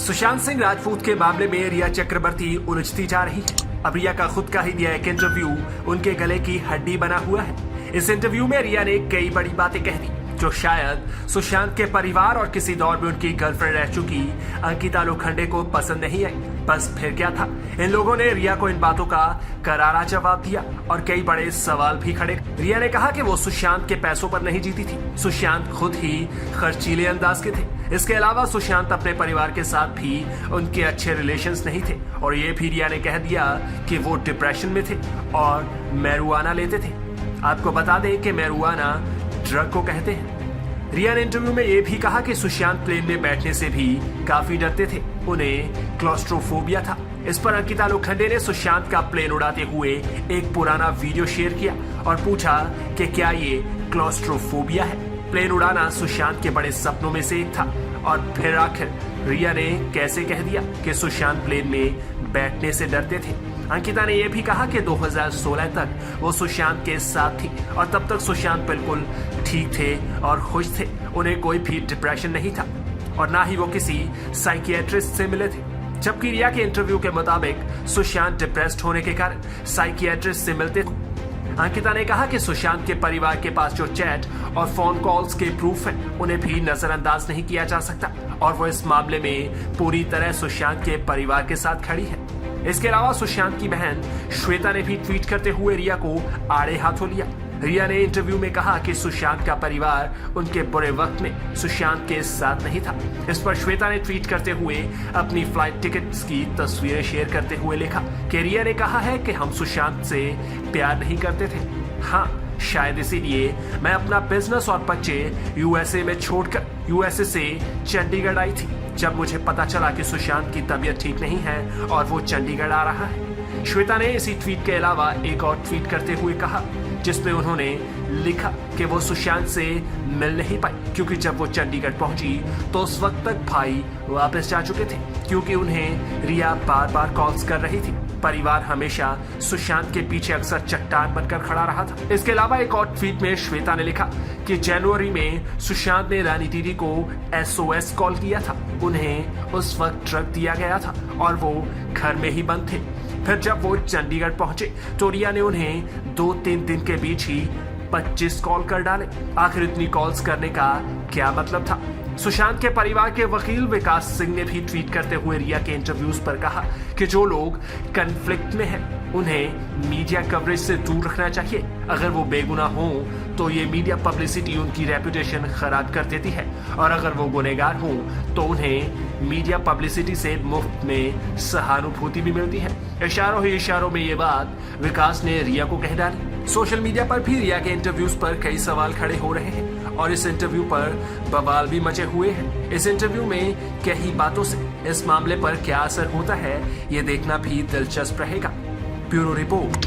सुशांत सिंह राजपूत के मामले में रिया चक्रवर्ती उलझती जा रही है। अब रिया का खुद का ही दिया एक इंटरव्यू उनके गले की हड्डी बना हुआ है। इस इंटरव्यू में रिया ने कई बड़ी बातें कह दी जो शायद सुशांत के परिवार और किसी दौर में उनकी गर्लफ्रेंड रह चुकी अंकिता लोखंडे को पसंद नहीं आई। बस फिर क्या था, इन लोगों ने रिया को इन बातों का करारा जवाब दिया और कई बड़े सवाल भी खड़े। रिया ने कहा कि वो सुशांत के पैसों पर नहीं जीती थी, सुशांत खुद ही खर्चीले अंदाज के थे। इसके अलावा सुशांत अपने परिवार के साथ भी उनके अच्छे रिलेशंस नहीं थे और ये भी रिया ने कह दिया कि वो डिप्रेशन में थे और मैरुआना लेते थे। आपको बता दें कि मैरुआना ड्रग को कहते हैं। रिया ने इंटरव्यू में यह भी कहा कि सुशांत प्लेन में बैठने से भी काफी डरते थे, उन्हें क्लॉस्ट्रोफोबिया था। इस पर अंकिता लोखंडे ने सुशांत का प्लेन उड़ाते हुए एक पुराना वीडियो शेयर किया और पूछा कि क्या ये क्लॉस्ट्रोफोबिया है। प्लेन उड़ाना सुशांत के बड़े सपनों में से एक था और फिर आखिर रिया ने कैसे कह दिया कि सुशांत प्लेन में बैठने से डरते थे। अंकिता ने यह भी कहा कि 2016 तक वो सुशांत के साथ थी और तब तक सुशांत बिल्कुल ठीक थे और खुश थे, उन्हें कोई भी डिप्रेशन नहीं था और ना ही वो किसी साइकियाट्रिस्ट से मिले थे। जबकि रिया के इंटरव्यू के मुताबिक सुशांत डिप्रेस्ड होने के कारण साइकियाट्रिस्ट से मिलते थे। अंकिता ने कहा कि सुशांत के परिवार के पास जो चैट और फोन कॉल्स के प्रूफ हैं, उन्हें भी नजरअंदाज नहीं किया जा सकता और वो इस मामले में पूरी तरह सुशांत के परिवार के साथ खड़ी है। इसके अलावा सुशांत की बहन श्वेता ने भी ट्वीट करते हुए रिया को आड़े हाथों लिया। रिया ने इंटरव्यू में कहा कि सुशांत का परिवार उनके बुरे वक्त में सुशांत के साथ नहीं था। इस पर श्वेता ने ट्वीट करते हुए अपनी फ्लाइट टिकट्स की तस्वीरें शेयर करते हुए लिखा कि रिया ने कहा है कि हम सुशांत से प्यार नहीं करते थे। हाँ, शायद इसीलिए मैं अपना बिजनेस और बच्चे यूएसए में छोड़कर यूएसए से चंडीगढ़ आई थी जब मुझे पता चला कि सुशांत की तबीयत ठीक नहीं है और वो चंडीगढ़ आ रहा है। श्वेता ने इसी ट्वीट के अलावा एक और ट्वीट करते हुए कहा जिसमें उन्होंने लिखा कि वो सुशांत से मिल नहीं पाई क्योंकि जब वो चंडीगढ़ पहुंची तो उस वक्त तक भाई वापस जा चुके थे क्योंकि उन्हें रिया बार बार कॉल्स कर रही थी। परिवार हमेशा सुशांत के पीछे अक्सर चट्टान बनकर खड़ा रहा था। इसके अलावा एक और ट्वीट में श्वेता ने लिखा कि जनवरी में सुशांत ने रानी दीदी को SOS कॉल किया था। उन्हें उस वक्त ड्रग दिया गया था और वो घर में ही बंद थे। फिर जब वो चंडीगढ़ पहुंचे तो रिया ने उन्हें 2-3 दिन के बीच ही 25 कॉल कर डाले। आखिर इतनी कॉल्स करने का क्या मतलब था? सुशांत के परिवार के वकील विकास सिंह ने भी ट्वीट करते हुए रिया के इंटरव्यूज पर कहा कि जो लोग कन्फ्लिक्ट में हैं उन्हें मीडिया कवरेज से दूर रखना चाहिए। अगर वो बेगुनाह हों तो ये मीडिया पब्लिसिटी उनकी रेपुटेशन खराब कर देती है और अगर वो गुनहगार हों तो उन्हें मीडिया पब्लिसिटी से मुफ्त में सहानुभूति भी मिलती है। इशारों ही इशारों में ये बात विकास ने रिया को कह डाली। सोशल मीडिया पर भी रिया के इंटरव्यूज पर कई सवाल खड़े हो रहे हैं और इस इंटरव्यू पर बवाल भी मचे हुए हैं। इस इंटरव्यू में कई बातों से इस मामले पर क्या असर होता है ये देखना भी दिलचस्प रहेगा। Bureau report.